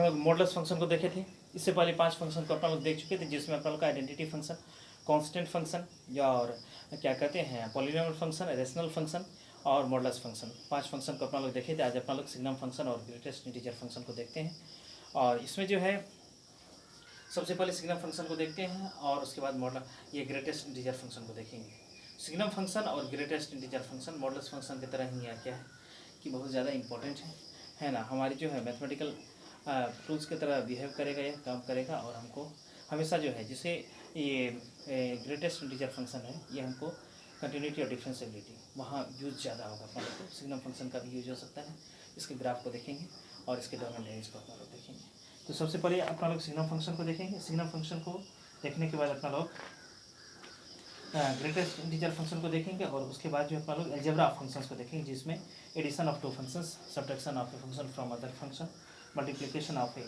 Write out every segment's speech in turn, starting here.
लोग modulus function को देखे थे। इससे पहले 5 फंक्शन को अपना लोग देख चुके थे, जिसमें अपना लोग का आइडेंटिटी फंक्शन, कांस्टेंट फंक्शन या और क्या कहते हैं पॉलिनोमियल फंक्शन, रेशनल फंक्शन और मॉडुलस फंक्शन, 5 फंक्शन को अपना लोग देखे थे। आज अपना लोग सिग्नम फंक्शन और ग्रेटेस्ट इंटीजर फंक्शन को देखते हैं। और इसमें जो है सबसे पहले सिग्नम फंक्शन को देखते हैं और उसके बाद मॉडल ये ग्रेटेस्ट इंटीजर फंक्शन को देखेंगे। सिग्नम फंक्शन और greatest integer function modulus function की तरह ही क्या है कि बहुत ज़्यादा इंपॉर्टेंट है ना, हमारी जो है मैथमेटिकल टूल्स की तरह बिहेव करेगा, यह काम करेगा। और हमको हमेशा जो है जिसे ये ग्रेटेस्ट इंटीजर फंक्शन है, ये हमको कंटिन्यूटी और डिफरेंशिएबिलिटी वहाँ यूज ज़्यादा होगा अपना लोग को। सिग्नम फंक्शन का भी यूज हो सकता है। इसके ग्राफ को देखेंगे और इसके डोमेन रेंज को अपना लोग देखेंगे। तो सबसे पहले अपना लोग सिग्नम फंक्शन को देखेंगे। सिग्नम फंक्शन को देखने के बाद अपना लोग ग्रेटेस्ट इंटीजर फंक्शन को देखेंगे और उसके बाद जो अपना लोग अलजेब्रा ऑफ फंक्शंस को देखेंगे, जिसमें addition of 2 functions, subtraction of a function from other function, multiplication of a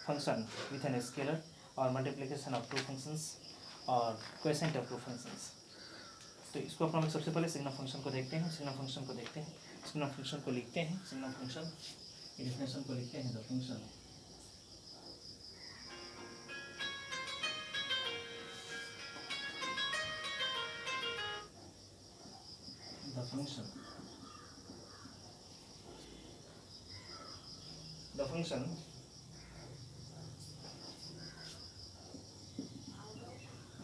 function with an scalar और मल्टीप्लिकेशन ऑफ 2 फंक्शंस और क्वोशिएंट ऑफ 2 फंक्शंस। तो इसको अपना लोग सबसे पहले सिग्नम फंक्शन को देखते हैं। सिग्नम फंक्शन को देखते हैं, सिग्नम फंक्शन को लिखते हैं। सिग्नम फंक्शन डेफिनेशन को लिखते हैं। The function the function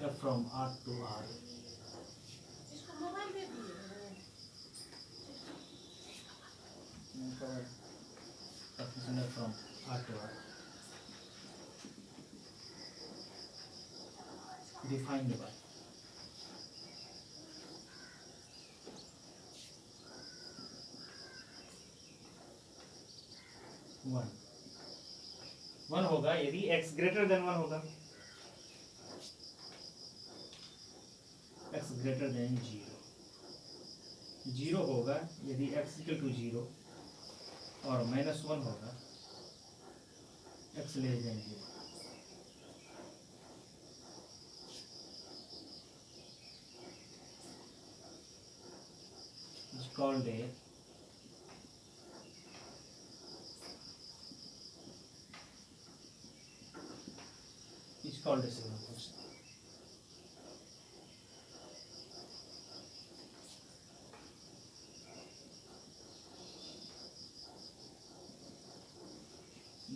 f from R to R the function f from R to R defined by one होगा यदि x ग्रेटर देन 1 होगा, x ग्रेटर देन 0 होगा यदि x इक्वल टू 0 और -1 होगा x less than 0। It's called a signum function.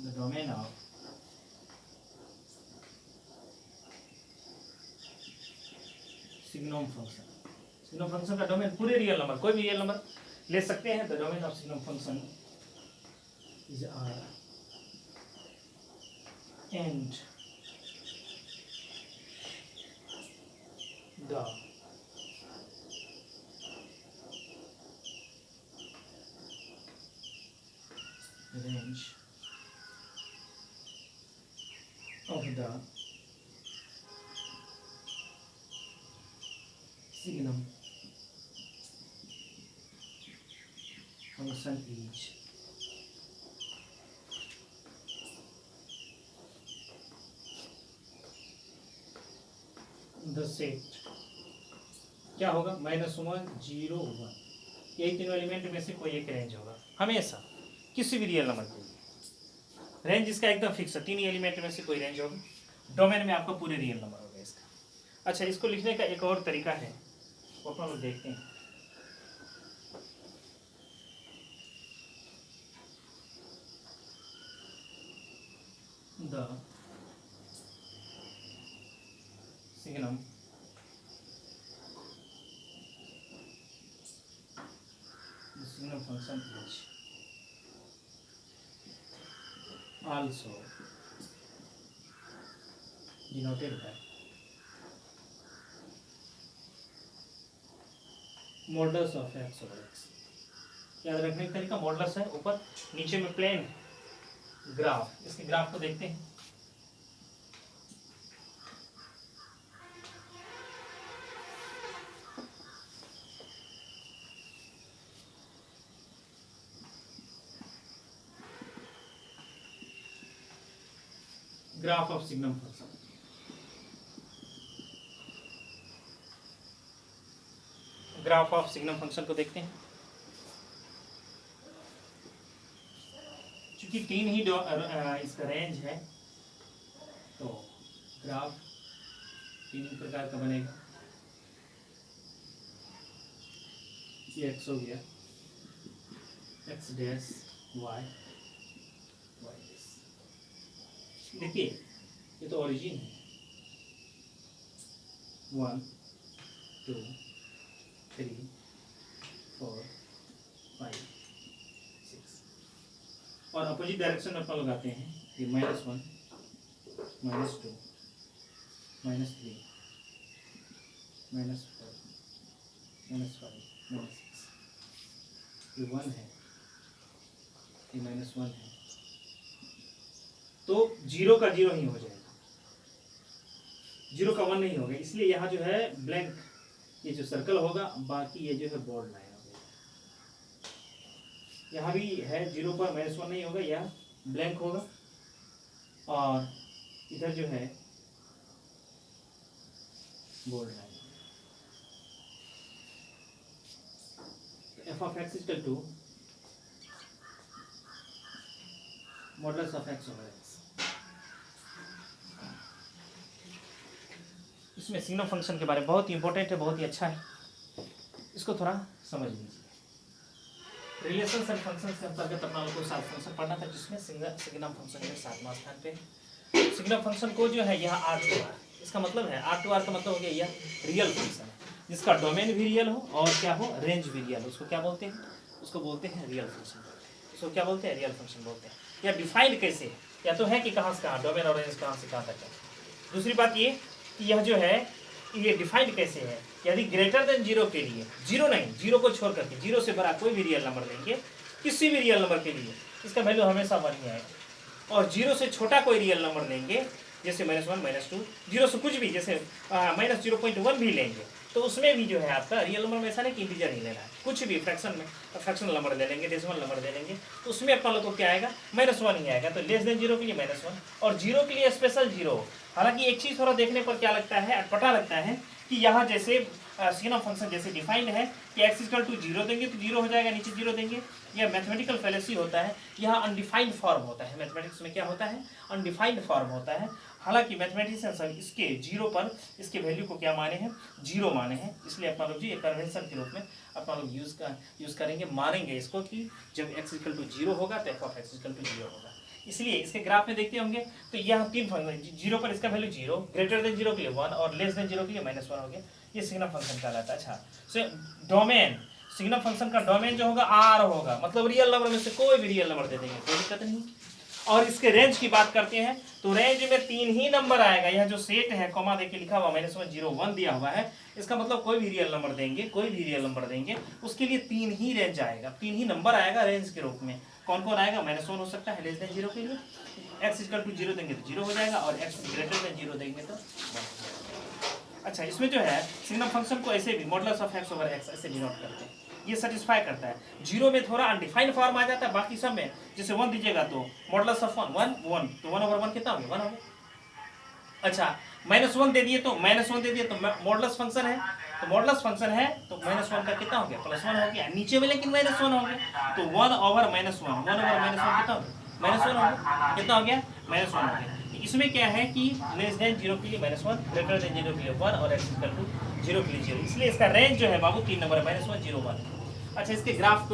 The domain of signum function, signum function का domain पूरे real number, कोई भी रियल नंबर ले सकते हैं। The domain of signum function is R and the range of the signum function is the set क्या होगा -1 0 1, यही तीनों एलिमेंट में से कोई एक रेंज होगा हमेशा किसी भी रियल नंबर के लिए। रेंज इसका एकदम फिक्स है, 3 एलिमेंट में से कोई रेंज होगा। डोमेन में आपका पूरे रियल नंबर होगा इसका। अच्छा, इसको लिखने का एक और तरीका है, वो अपन लोग देखते हैं। The signum function is also denoted by modulus of x over x। याद रखने का तरीका मॉडुलस है, ऊपर नीचे में प्लेन ग्राफ। इसके ग्राफ को देखते हैं। Graph of signum function, graph of signum function को देखते हैं। क्योंकि 3 ही इसका रेंज है, तो ग्राफ 3 प्रकार का बनेगा। ये x हो गया, x डैश y डैश। देखिए ये तो ओरिजिन है, 1 2 3 4 5 6, और अपोजिट डायरेक्शन में अपन लगाते हैं ये -1 -2 -3 -4 -5 -6, ये 1 है, ये -1 है, तो 0 का 0 ही हो जाएगा, 0 का 1 नहीं होगा, इसलिए यहाँ जो है ब्लैंक ये जो सर्कल होगा, बाकी ये जो है बोल्ड लाइन होगा। यहाँ भी है 0 पर -1 नहीं होगा, यह ब्लैंक होगा, और इधर जो है bold line. f of x is equal to modulus of x over x। इसमें सिग्नम फंक्शन के बारे में बहुत ही इंपॉर्टेंट है, बहुत ही अच्छा है, इसको थोड़ा समझ लीजिए। रिलेशंस एंड फंक्शंस के अंतर्गत अपना लोग को 7 फंक्शन पढ़ना था, जिसमें सिग्नम फंक्शन के 7वां स्थान पे। सिग्नम फंक्शन को जो है यहाँ R2R, इसका मतलब है R2R का मतलब हो गया यह रियल फंक्शन है, जिसका डोमेन भी रियल हो और क्या हो, रेंज भी रियल हो। उसको क्या बोलते हैं, उसको बोलते हैं रियल फंक्शन। उसको क्या बोलते हैं, रियल फंक्शन बोलते हैं। या डिफाइंड कैसे है, या तो है कि कहाँ से कहाँ, डोमेन और रेंज कहाँ से कहाँ तक है। दूसरी बात ये कि यह जो है ये डिफाइंड कैसे है, यदि ग्रेटर देन 0 के लिए, 0 नहीं, 0 को छोड़ करके 0 से बड़ा कोई भी रियल नंबर लेंगे, किसी भी रियल नंबर के लिए इसका वैल्यू हमेशा 1 ही आएगा। और 0 से छोटा कोई रियल नंबर लेंगे, जैसे -1 -2, 0 से कुछ भी, जैसे -0.1 भी लेंगे, तो उसमें भी जो है आपका रियल नंबर में ऐसा नहीं कि इंटीजर ही लेना है, कुछ भी फ्रैक्शन में फ्रैक्शनल नंबर ले लेंगे, डेसिमल नंबर ले लेंगे, तो उसमें अपना लोग को क्या आएगा, -1 ही आएगा। तो लेस देन 0 के लिए -1 और 0 के लिए स्पेशल 0। हालांकि एक चीज़ थोड़ा देखने पर क्या लगता है, पता लगता है कि यहाँ जैसे सिग्नम फंक्शन जैसे डिफाइंड है कि x = 0 देंगे तो 0 हो जाएगा, नीचे 0 देंगे, यह मैथमेटिकल फैलेसी होता है। यहाँ अनडिफाइंड फॉर्म होता है, मैथमेटिक्स में क्या होता है, अनडिफाइंड फॉर्म होता है। हालांकि मैथमेटिशियंस इसके 0 पर इसके वैल्यू को क्या माने हैं, 0 माने हैं, इसलिए अपना लोग जी एक कन्वेंशन के रूप में अपना लोग यूज़ करेंगे, मानेंगे इसको कि जब x = 0 होगा तो f of x = 0 होगा। इसलिए इसके ग्राफ में देखते होंगे तो यहाँ 3 फंक्शन, 0 पर इसका वैल्यू 0, ग्रेटर देन 0 के लिए 1 और लेस देन 0 के लिए -1 हो गया। ये सिग्नम फंक्शन कहलाता है। अच्छा, सो डोमेन, सिग्नम फंक्शन का डोमेन जो होगा R होगा, मतलब रियल नंबर में से कोई भी रियल नंबर दे देंगे, कोई दिक्कत नहीं। और इसके रेंज की बात करते हैं तो रेंज में 3 ही नंबर आएगा। यह जो सेट है, कॉमा देखिए लिखा हुआ -1 0 1 दिया हुआ है, इसका मतलब कोई भी रियल नंबर देंगे, कोई भी रियल नंबर देंगे, उसके लिए 3 ही रेंज आएगा, 3 ही नंबर आएगा रेंज के रूप में। कौन कौन आएगा, -1 हो सकता है लेस देन 0 के लिए, x = 0 देंगे तो 0 हो जाएगा, और x ग्रेटर देन 0 देंगे तो 1 हो जाएगा। अच्छा, इसमें जो है सिग्नम फंक्शन को ऐसे भी modulus of x over x ऐसे डिनोट करते हैं, ये सेटिस्फाई करता है। 0 में थोड़ा अनडिफाइंड फॉर्म आ जाता है, बाकी सब में जैसे 1 दीजिएगा तो मॉडुलस ऑफ 1 1 तो 1/1 कितना हो गया, 1 हो गया। अच्छा, -1 दे दिए तो मॉडुलस फंक्शन है, तो मॉडुलस फंक्शन है तो -1 का कितना हो गया, +1 हो गया, नीचे में लेकिन -1 हो गया, तो 1/-1 कितना हो गया, -1 हो गया, कितना हो गया, -1 हो गया। इसमें क्या है कि लेस देन 0 के लिए -1, ग्रेटर देन 0 के लिए 1 और x = 0 के लिए 0, इसलिए इसका रेंज जो है बाबू 3 नंबर है, -1 0 1। अच्छा, इसके ग्राफ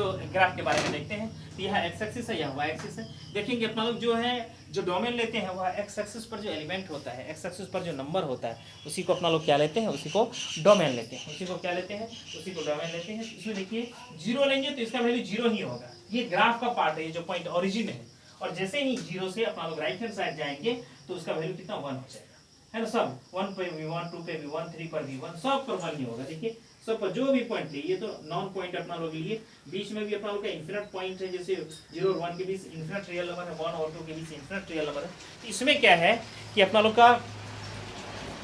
के बारे में देखते हैं। तो यह x एक्सिस है, यह y एक्सिस है। देखेंगे अपना लोग जो है जो डोमेन लेते हैं वह x एक्सिस पर जो एलिमेंट होता है, x एक्सिस पर जो नंबर होता है, उसी को अपना लोग क्या लेते हैं, उसी को डोमेन लेते हैं, उसी को क्या लेते हैं, उसी को डोमेन लेते हैं। इसमें देखिए 0 लेंगे तो इसका वैल्यू 0 ही होगा, ये ग्राफ का पार्ट है, ये जो पॉइंट ओरिजिन है, और जैसे ही 0 से अपना लोग राइट हैंड साइड जाएंगे तो उसका वैल्यू कितना 1 हो जाएगा, है ना। सब 1 पे भी 1, 2 पे भी 1, 3 पर भी 1, सब पर 1 ही होगा। देखिए सब पर जो भी पॉइंट लिए, ये तो नॉन पॉइंट अपना लोग लिए, बीच में भी अपना लोग का इन्फिनिट पॉइंट है, जैसे 0 और 1 के बीच इन्फिनिट रियल नंबर है, 1 और 2 के बीच इन्फिनिट रियल नंबर है। तो इसमें क्या है कि अपना लोग का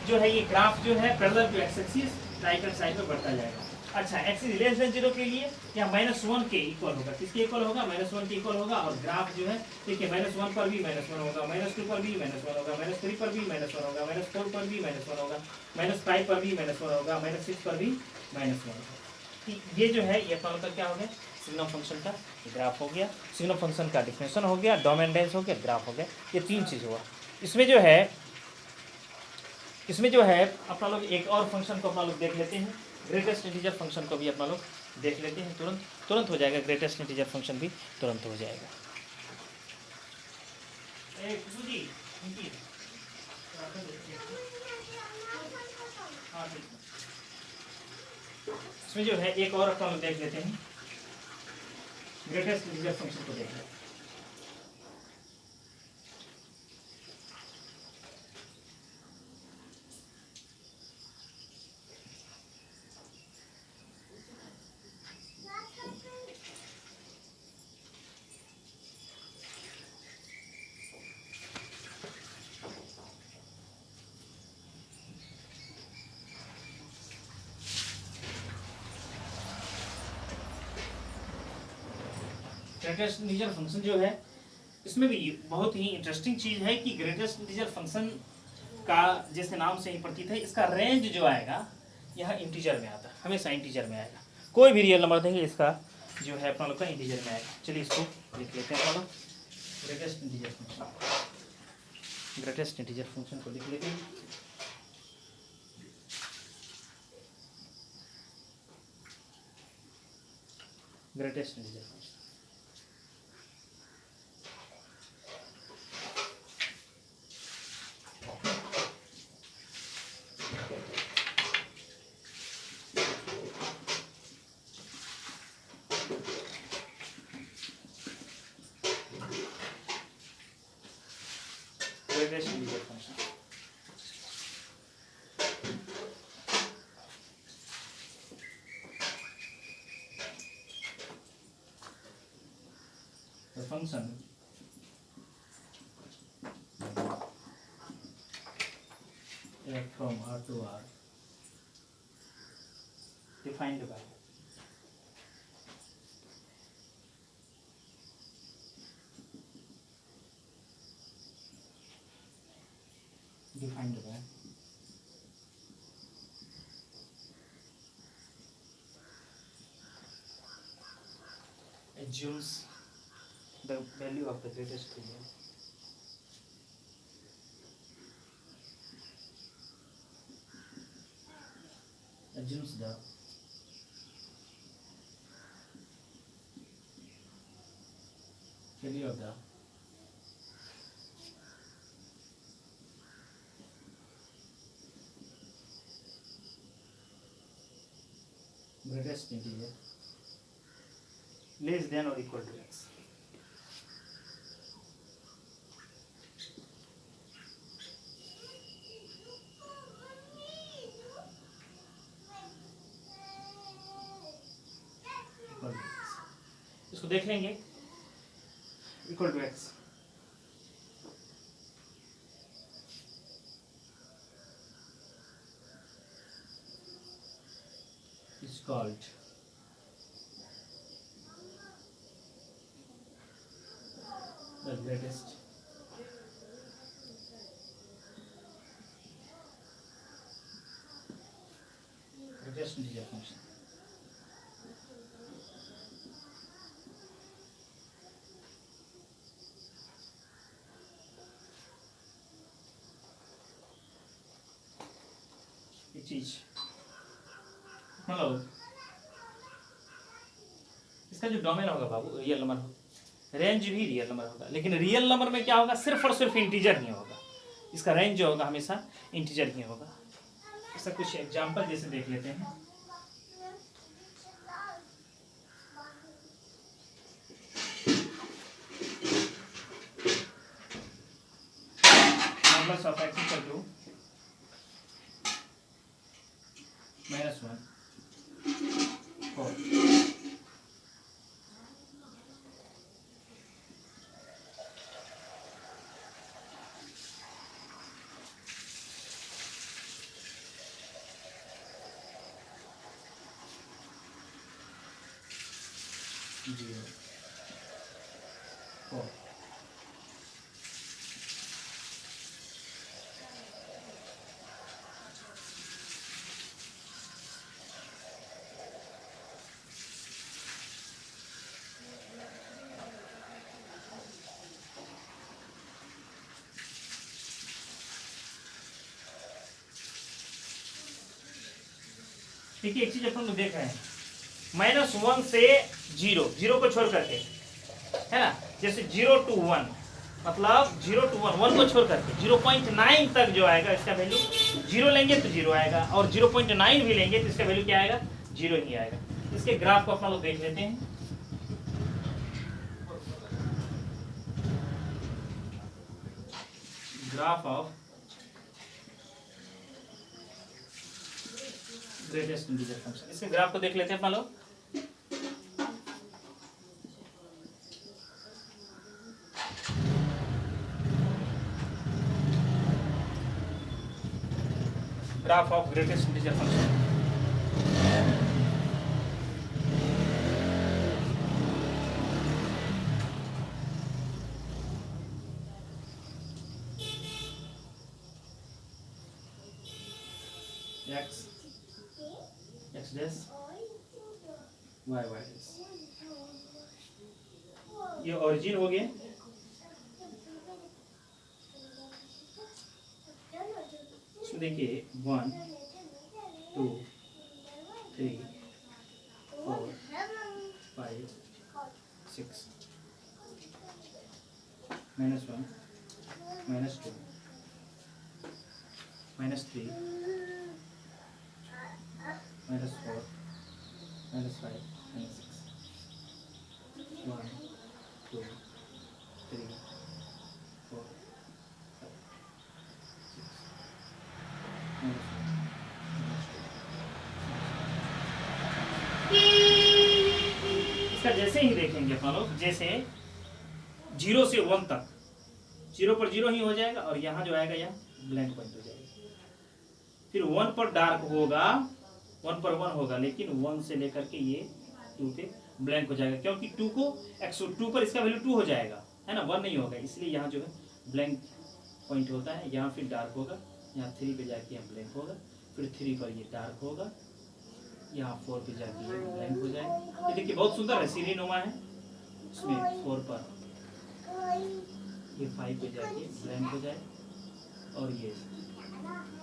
जो है ये ग्राफ जो है parallel to X axis right hand side में बढ़ता जाएगा। अच्छा, एक्सिस लेस देन 0 के लिए या -1 के इक्वल होगा, किसके इक्वल होगा, -1 के इक्वल होगा। और ग्राफ जो है देखिए -1 पर भी -1 होगा, -2 पर भी -1 होगा, -3 पर भी -1 होगा, -4 पर भी -1 होगा, -5 पर भी -1 होगा, -6 पर भी -1 होगा। ये जो है ये अपना लोग का क्या हो गया, सिग्नम फंक्शन का ग्राफ हो गया, सिग्नम फंक्शन का डिफिनेशन हो गया, डोमेन रेंज हो गया, ग्राफ हो गया, ये 3 चीज़ हुआ। इसमें जो है अपना लोग एक और फंक्शन को अपना लोग देख लेते हैं, ग्रेटेस्ट इंटीजर फंक्शन को भी अपना लोग देख लेते हैं। तुरंत हो जाएगा, ग्रेटेस्ट इंटीजर फंक्शन भी तुरंत हो जाएगा। इसमें जो है एक और अपना लोग देख लेते हैं, ग्रेटेस्ट इंटीजर फंक्शन को देख लेते हैं। ग्रेटेस्ट इंटीजर फंक्शन जो है, इसमें भी बहुत ही इंटरेस्टिंग चीज़ है कि ग्रेटेस्ट इंटीजर फंक्शन का जैसे नाम से ही प्रतीत है, इसका रेंज जो आएगा यह इंटीजर में आता है, हमेशा इंटीजर में आएगा। कोई भी रियल नंबर देंगे इसका जो है अपना लोग का इंटीजर में आएगा। चलिए इसको लिख लेते हैं अपना लोग, greatest integer function, greatest integer function को लिख लेते हैं। Greatest integer function greatest integer function the function f from R to R defined by assumes the value of the greatest value. Assumes the value of the greatest integer less than or equal to x. इसको देख लेंगे, equal to X, is called the greatest integer function. ये चीज मतलब इसका जो domain होगा बाबू real number होगा, रेंज भी रियल नंबर होगा, लेकिन रियल नंबर में क्या होगा, सिर्फ और सिर्फ इंटीजर ही होगा। इसका रेंज जो होगा हमेशा इंटीजर ही होगा। इसका कुछ एग्जांपल जैसे देख लेते हैं। Modulus of x equal to -1 4 0 4 4 देखिए एक चीज अपन लोग देख रहे हैं, -1 से 0, 0 को छोड़ करके, है ना, जैसे 0 to 1, मतलब 0 to 1, 1 को छोड़ करके 0.9 तक जो आएगा इसका वैल्यू 0 लेंगे तो 0 आएगा, और 0.9 भी लेंगे तो इसका वैल्यू क्या आएगा, 0 ही आएगा। इसके ग्राफ को अपना लोग देख लेते हैं। Graph of greatest integer function, इसके ग्राफ को देख लेते हैं अपना लोग। Graph of greatest integer function, x dash y dash, ये ओरिजिन हो गया, इसमें देखिए 1 2 3 4 5 6 -1 -2 -3 -4 -5 -6 1 2 3 4 5 6 इसका जैसे ही देखेंगे अपना लोग, जैसे 0 से 1 तक, 0 पर 0 ही हो जाएगा, और यहाँ जो आएगा यहाँ ब्लैंक पॉइंट हो जाएगा। फिर 1 पर डार्क होगा, 1 पर 1 होगा, लेकिन 1 से लेकर के ये 2 पे ब्लैंक हो जाएगा, क्योंकि 2 को 2 पर इसका वैल्यू 2 हो जाएगा, है ना, 1 नहीं होगा, इसलिए यहाँ जो है ब्लैंक पॉइंट होता है। यहाँ फिर डार्क होगा, यहाँ 3 पे जाके यहाँ ब्लैंक होगा, फिर 3 पर ये डार्क होगा, यहाँ 4 पे जाके ये ब्लैंक हो जाएगा। ये देखिए बहुत सुंदर है, सीढ़ी नुमा है, इसमें 4 पर ये 5 पे जाके ब्लैंक हो जाए, और ये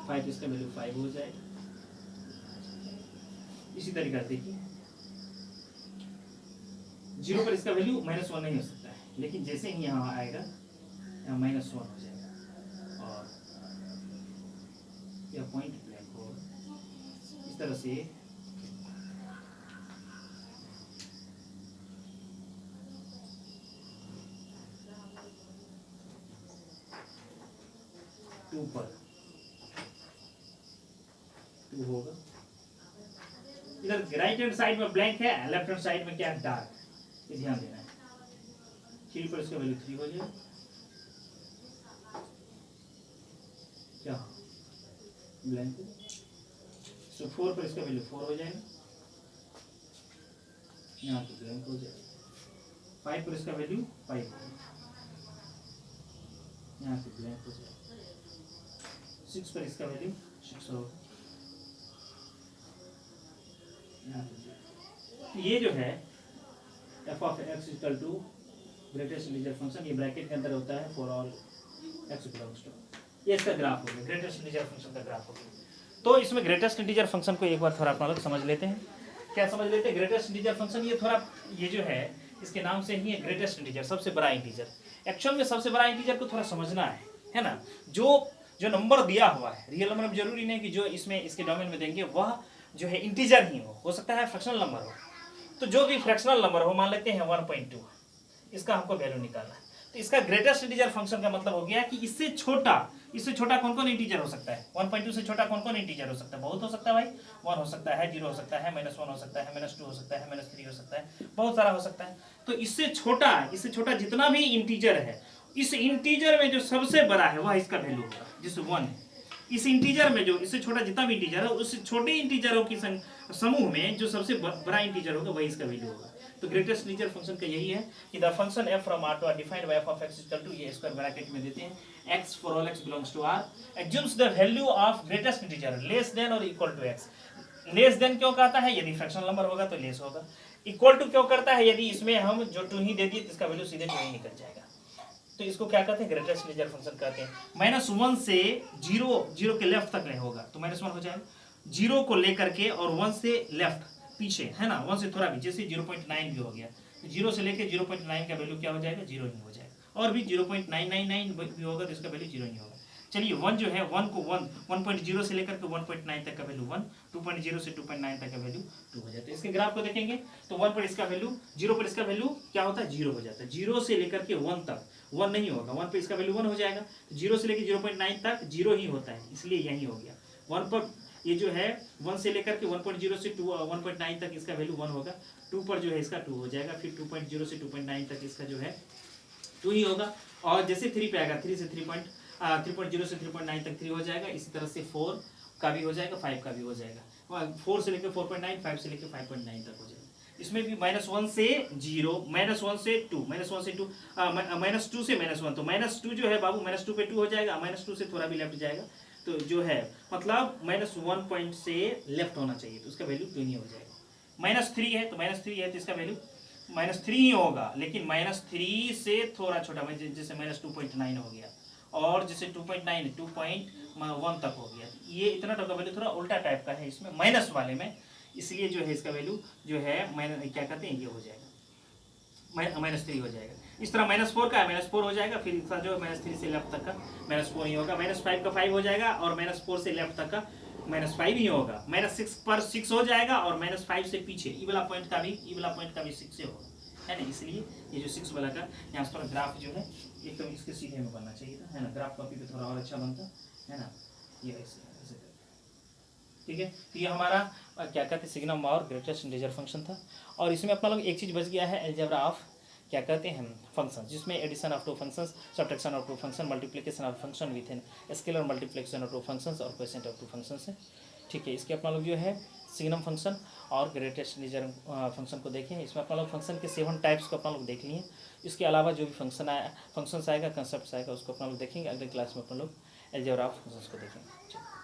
5 इसका वैल्यू 5 हो जाए। इसी तरीके से देखिए 0 पर इसका वैल्यू -1 नहीं हो सकता है, लेकिन जैसे ही यहाँ आएगा यहाँ -1 हो जाएगा, और यह पॉइंट ब्लैंक होगा। इस तरह से पर 2 होगा, इधर राइट हैंड साइड में ब्लैंक है, लेफ्ट हैंड साइड में क्या है, डार्क, ये ध्यान देना है। 3 पर इसका वैल्यू 3 हो जाएगा, क्या ब्लैंक, तो 4 पर इसका वैल्यू 4 हो जाएगा, यहाँ पे ब्लैंक हो जाएगा। 5 पर इसका वैल्यू 5 हो जाएगा, यहाँ पे ब्लैंक हो जाएगा। 6 पर इसका वैल्यू 6 होगा, ये जो है f of x equal to greatest integer function, ये ब्रैकेट के अंदर होता है for all x belongs to, ये इसका ग्राफ हो गया, ग्रेटेस्ट इंटीजर फंक्शन का ग्राफ हो गया। तो इसमें ग्रेटेस्ट इंटीजर फंक्शन को एक बार थोड़ा अपना लोग समझ लेते हैं। क्या समझ लेते हैं? ग्रेटेस्ट इंटीजर फंक्शन, ये थोड़ा, ये जो है इसके नाम से ही है ग्रेटेस्ट इंटीजर, सबसे बड़ा इंटीजर। एक्चुअल में सबसे बड़ा इंटीजर को थोड़ा समझना है ना। जो नंबर दिया हुआ है, रियल नंबर जरूरी नहीं कि जो इसमें इसके डोमेन में देंगे वह जो है इंटीजर ही हो सकता है फ्रैक्शनल नंबर हो। तो जो भी फ्रैक्शनल नंबर हो, मान लेते हैं 1.2, इसका हमको वैल्यू निकालना है। तो इसका ग्रेटेस्ट इंटीजर फंक्शन का मतलब हो गया कि इससे छोटा कौन कौन इंटीजर हो सकता है। 1.2 से छोटा कौन कौन इंटीजर हो सकता है? बहुत हो सकता है भाई, 1 हो सकता है, 0 हो सकता है, -1 हो सकता है, -2 हो सकता है, -3 हो सकता है, बहुत सारा हो सकता है। तो इससे छोटा जितना भी इंटीजर है, इस इंटीजर में जो सबसे बड़ा है वह इसका वैल्यू होगा, जिससे 1 है। इस इंटीजर में जो इससे छोटा जितना भी इंटीजर है, उस छोटे इंटीजरों की समूह में जो सबसे बड़ा इंटीजर होगा वही इसका वैल्यू होगा। तो ग्रेटेस्ट इंटीजर फंक्शन का यही है कि the function f from r to r defined by f of x equal to, ये स्क्वायर ब्रैकेट में देते हैं x for all x belongs to r assumes the value of greatest integer less than or equal to x। Less than क्यों कहता है? यदि fractional number होगा तो लेस होगा। इक्वल टू क्यों करता है? यदि इसमें हम जो 2 ही दे दिए तो इसका वैल्यू सीधे 2 ही निकल जाएगा। तो इसको क्या कहते हैं? ग्रेटेस्ट इंटीजर फंक्शन कहते हैं। -1 से 0 के लेफ्ट तक नहीं होगा तो -1 हो जाएगा, जीरो को लेकर के और 1 से लेफ्ट पीछे है ना, 1 से थोड़ा भी, जैसे 0.9 भी हो गया, जीरो से लेकर 0.9 का वैल्यू क्या हो जाएगा, जीरो ही हो जाएगा। और भी 0.999 भी होगा तो इसका वैल्यू जीरो ही होगा। चलिए 1 जो है 1 को 1.0 से लेकर के 1.9 तक का वैल्यू 1, 2.0 से 2.9 तक का वैल्यू 2 हो जाता है। इसके ग्राफ को देखेंगे तो 1 पर इसका वैल्यू, 0 पर इसका वैल्यू क्या होता है, 0 हो जाता है। 0 से लेकर के 1 तक 1 नहीं होगा, 1 पर इसका वैल्यू 1 हो जाएगा। 0 से लेकर 0.9 तक 0 ही होता है, इसलिए यही हो गया। 1 पर ये जो है 1 से लेकर के 1.0 से 1.9 तक इसका वैल्यू 1 होगा। 2 पर जो है इसका 2 हो जाएगा, फिर 2.0 से 2.9 तक इसका जो है 2 ही होगा। और जैसे 3 पे आएगा, 3 से 3.0 से 3.9 तक 3 हो जाएगा। इसी तरह से 4 का भी हो जाएगा, 5 का भी हो जाएगा। 4 से लेकर 4.9, 5 से लेकर 5.9 तक हो जाएगा। इसमें भी -1 से 0, -1 से 2, -1 से 2, -2 से -1, तो -2 जो है बाबू, -2 पे 2 हो जाएगा, -2 से थोड़ा भी लेफ्ट जाएगा तो जो है मतलब -1 पॉइंट से लेफ्ट होना चाहिए, तो उसका वैल्यू 2 ही हो जाएगा। -3 है तो -3 है तो इसका वैल्यू -3 ही होगा, लेकिन -3 से थोड़ा छोटा, जैसे -2.9 हो गया, और जैसे 2.9 2.1 तक हो गया। ये इतना टका वैल्यू थोड़ा उल्टा टाइप का है इसमें, माइनस वाले में, इसलिए जो है इसका वैल्यू जो है क्या कहते हैं, ये हो जाएगा -3 हो जाएगा। इस तरह -4 का -4 हो जाएगा, फिर इसका जो -3 से लेफ्ट तक का -4 ही होगा। -5 का 5 हो जाएगा, और -4 से लेफ्ट तक का -5 ही होगा। -6 पर 6 हो जाएगा, और -5 से पीछे ई वाला पॉइंट का भी 6 से होगा, है ना। इसलिए ये जो 6 वाला का यहाँ पर ग्राफ जो है एकदम इसके सीधे में बनना चाहिए था, है ना। ग्राफ कॉपी पे थोड़ा और अच्छा बनता है ना, ये ऐसे ठीक है। तो ये हमारा क्या कहते हैं, सिग्नम और ग्रेटेस्ट इंटीजर फंक्शन था। और इसमें अपना लोग एक चीज़ बच गया है, अलजेब्रा ऑफ क्या कहते हैं फंक्शन, जिसमें addition of 2 functions, subtraction of 2 function, multiplication of function with an scalar multiplication of 2 functions और कोएफिशिएंट ऑफ 2 फंक्शंस है, ठीक है। इसके अपना लोग जो है सिग्नम फंक्शन और ग्रेटेस्ट इंटीजर फंक्शन को देखें। इसमें अपना लोग फंक्शन के 7 टाइप्स को अपना लोग देख लिए। इसके अलावा जो भी फंक्शंस आएगा, कंसेप्ट आएगा, उसको अपना लोग देखेंगे। अगले क्लास में अपना लोग अलजेब्रा ऑफ फंक्शंस को देखेंगे।